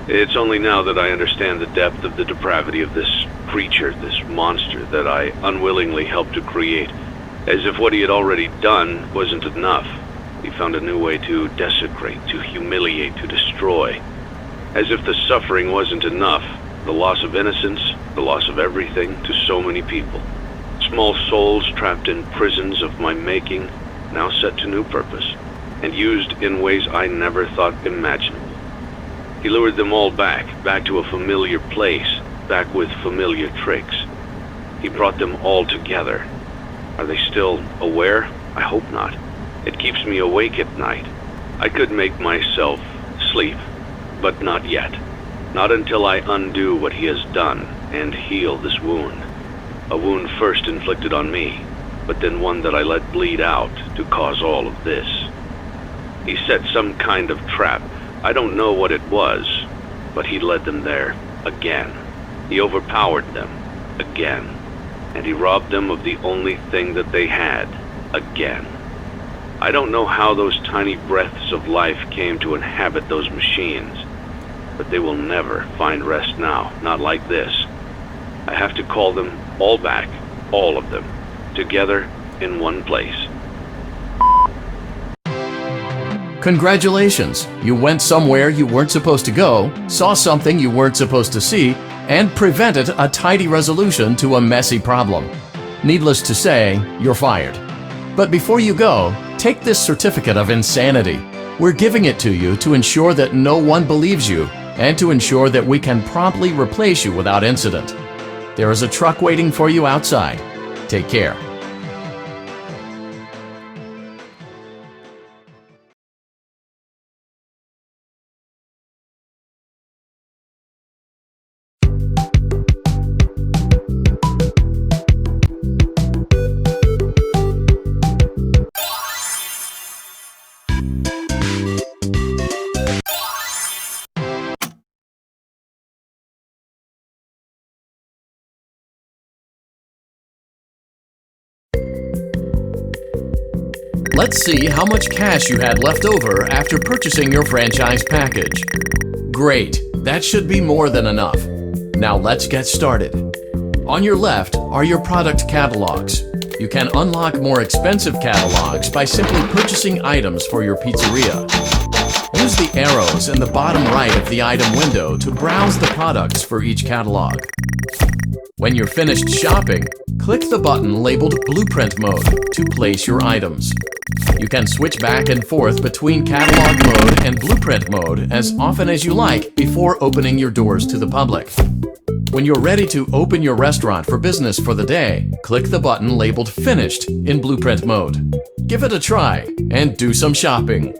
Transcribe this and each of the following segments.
It's only now that I understand the depth of the depravity of this creature, this monster that I unwillingly helped to create. As if what he had already done wasn't enough. He found a new way to desecrate, to humiliate, to destroy. As if the suffering wasn't enough, the loss of innocence, the loss of everything to so many people. Small souls trapped in prisons of my making, now set to new purpose, and used in ways I never thought imaginable. He lured them all back to a familiar place, back with familiar tricks. He brought them all together. Are they still aware? I hope not. It keeps me awake at night. I could make myself sleep, but not yet. Not until I undo what he has done and heal this wound. A wound first inflicted on me, but then one that I let bleed out to cause all of this. He set some kind of trap. I don't know what it was, but he led them there, again. He overpowered them, again. And he robbed them of the only thing that they had, again. I don't know how those tiny breaths of life came to inhabit those machines, but they will never find rest now, not like this. I have to call them all back, all of them, together in one place. Congratulations! You went somewhere you weren't supposed to go, saw something you weren't supposed to see, and prevented a tidy resolution to a messy problem. Needless to say, you're fired. But before you go, take this certificate of insanity. We're giving it to you to ensure that no one believes you, and to ensure that we can promptly replace you without incident. There is a truck waiting for you outside. Take care. Let's see how much cash you had left over after purchasing your franchise package. Great, that should be more than enough. Now let's get started. On your left are your product catalogs. You can unlock more expensive catalogs by simply purchasing items for your pizzeria. Use the arrows in the bottom right of the item window to browse the products for each catalog. When you're finished shopping, click the button labeled Blueprint Mode to place your items. You can switch back and forth between Catalog Mode and Blueprint Mode as often as you like before opening your doors to the public. When you're ready to open your restaurant for business for the day, click the button labeled Finished in Blueprint Mode. Give it a try and do some shopping.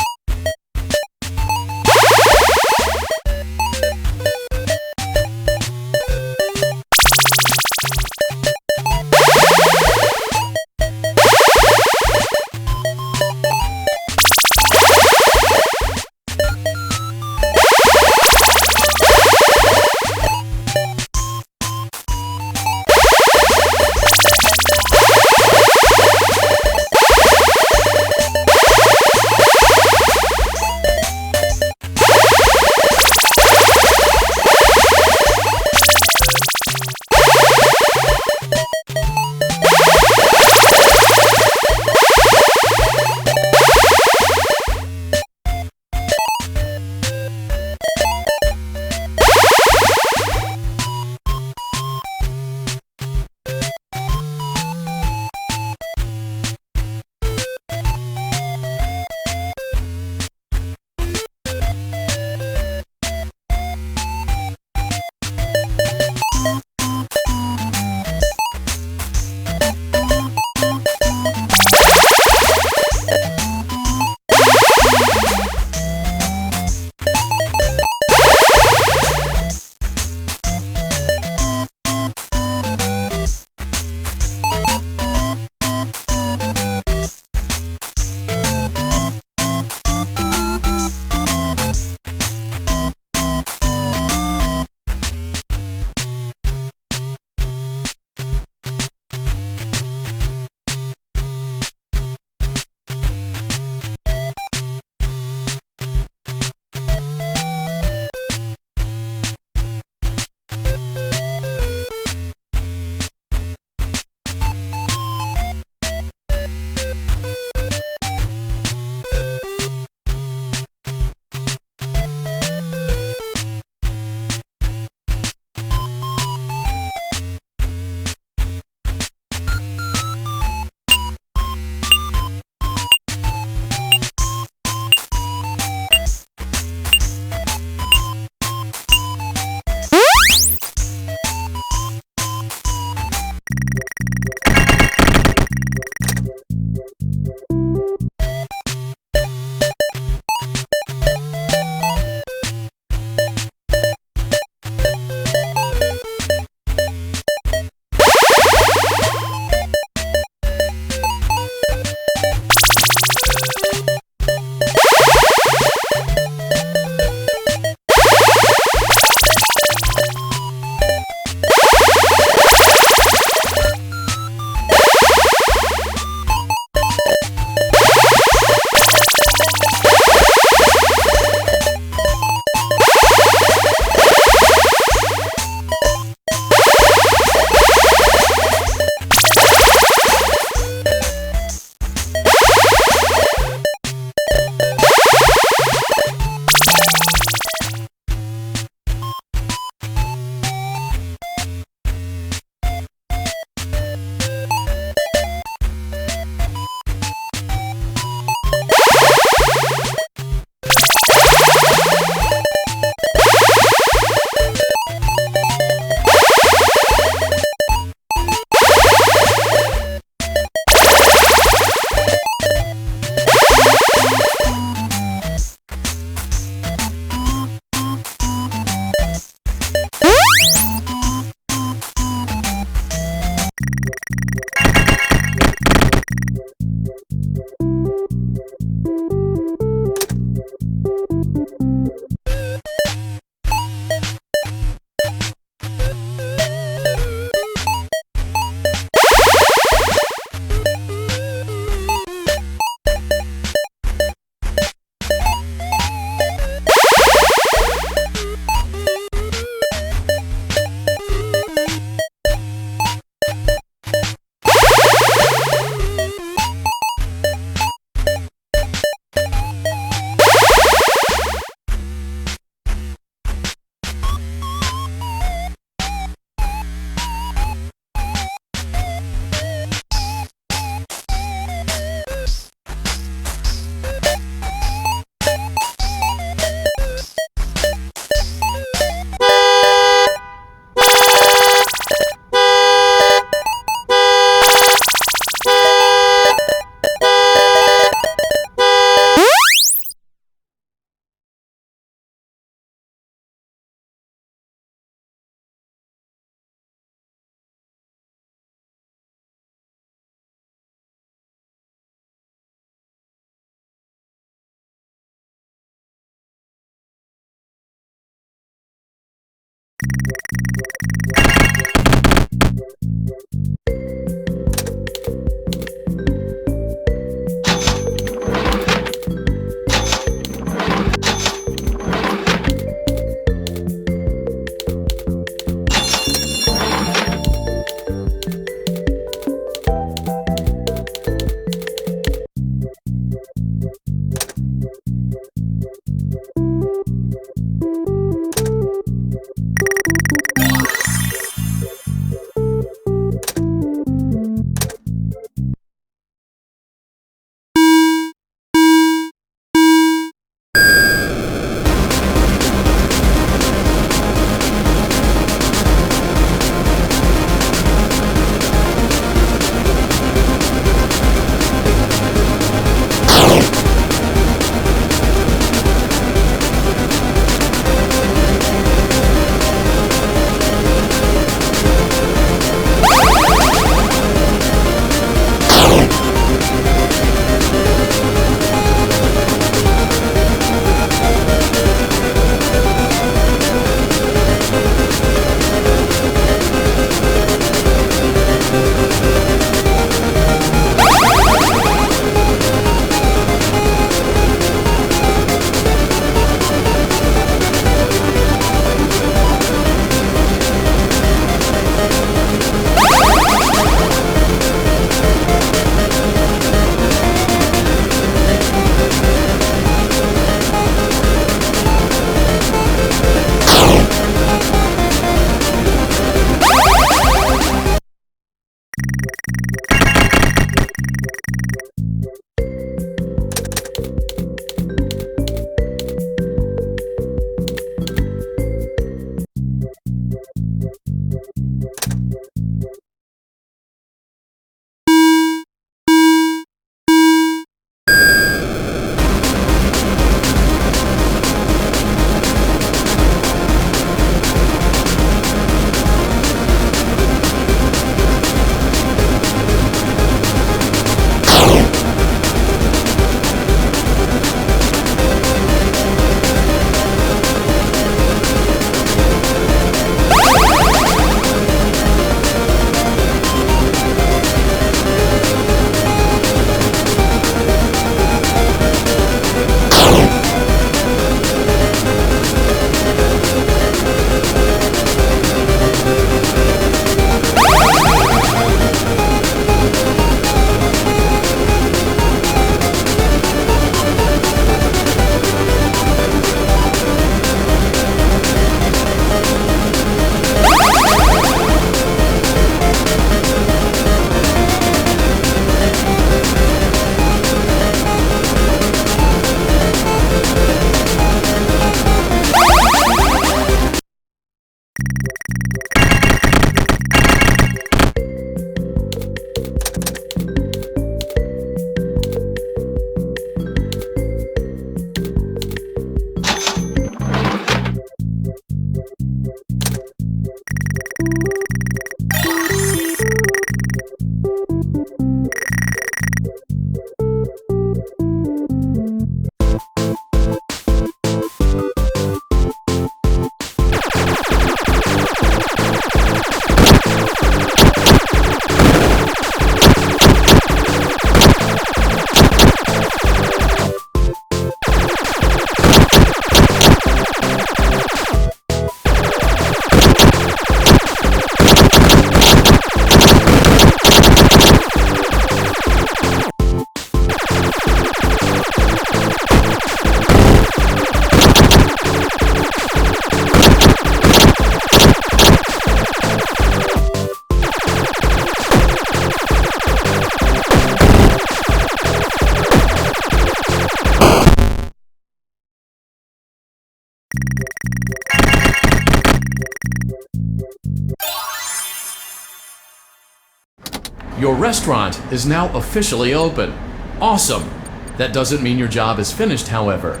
Your restaurant is now officially open. Awesome! That doesn't mean your job is finished, however.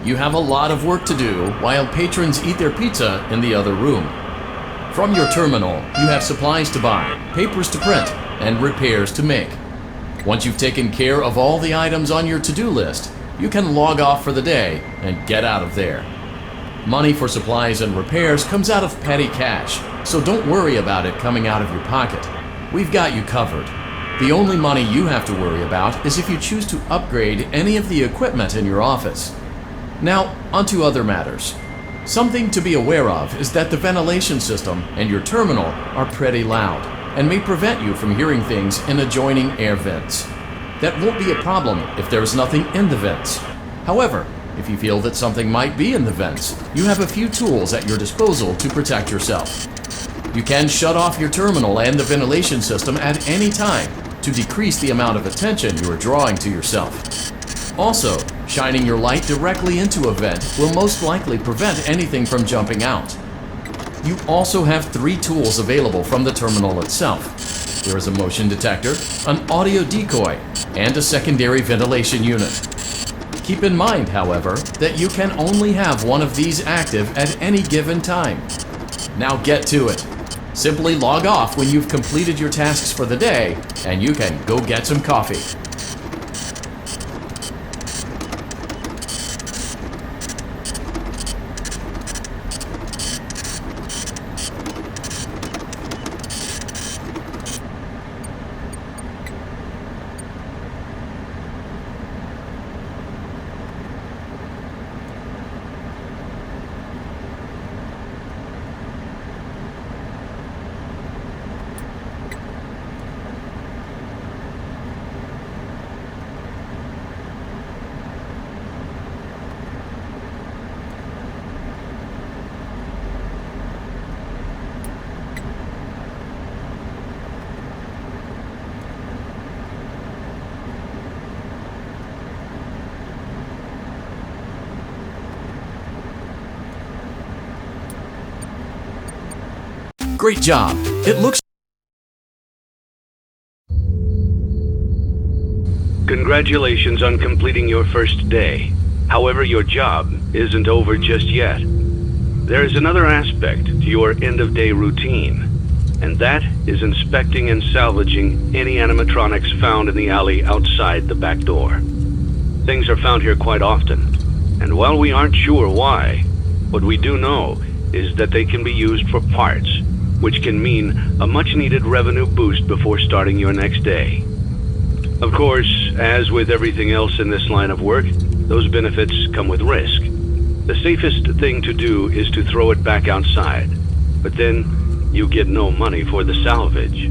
You have a lot of work to do while patrons eat their pizza in the other room. From your terminal, you have supplies to buy, papers to print, and repairs to make. Once you've taken care of all the items on your to-do list, you can log off for the day and get out of there. Money for supplies and repairs comes out of petty cash, so don't worry about it coming out of your pocket. We've got you covered. The only money you have to worry about is if you choose to upgrade any of the equipment in your office. Now, onto other matters. Something to be aware of is that the ventilation system and your terminal are pretty loud and may prevent you from hearing things in adjoining air vents. That won't be a problem if there is nothing in the vents. However, if you feel that something might be in the vents, you have a few tools at your disposal to protect yourself. You can shut off your terminal and the ventilation system at any time to decrease the amount of attention you are drawing to yourself. Also, shining your light directly into a vent will most likely prevent anything from jumping out. You also have 3 tools available from the terminal itself. There is a motion detector, an audio decoy, and a secondary ventilation unit. Keep in mind, however, that you can only have one of these active at any given time. Now get to it. Simply log off when you've completed your tasks for the day, and you can go get some coffee. Great job. It looks... Congratulations on completing your first day. However, your job isn't over just yet. There is another aspect to your end-of-day routine, and that is inspecting and salvaging any animatronics found in the alley outside the back door. Things are found here quite often, and while we aren't sure why, what we do know is that they can be used for parts, which can mean a much-needed revenue boost before starting your next day. Of course, as with everything else in this line of work, those benefits come with risk. The safest thing to do is to throw it back outside, but then you get no money for the salvage.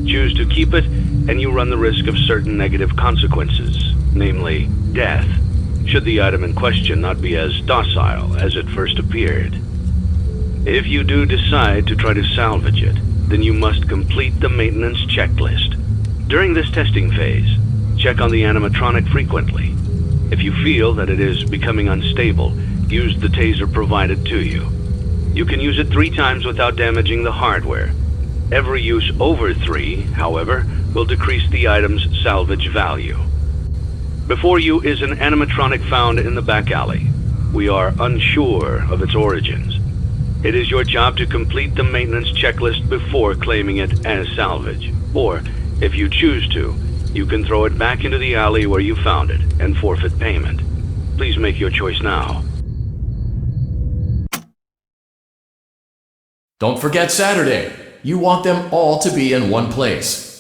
Choose to keep it, and you run the risk of certain negative consequences, namely death, should the item in question not be as docile as it first appeared. If you do decide to try to salvage it, then you must complete the maintenance checklist. During this testing phase, check on the animatronic frequently. If you feel that it is becoming unstable, use the taser provided to you. You can use it 3 times without damaging the hardware. Every use over 3, however, will decrease the item's salvage value. Before you is an animatronic found in the back alley. We are unsure of its origins. It is your job to complete the maintenance checklist before claiming it as salvage. Or, if you choose to, you can throw it back into the alley where you found it and forfeit payment. Please make your choice now. Don't forget Saturday. You want them all to be in one place.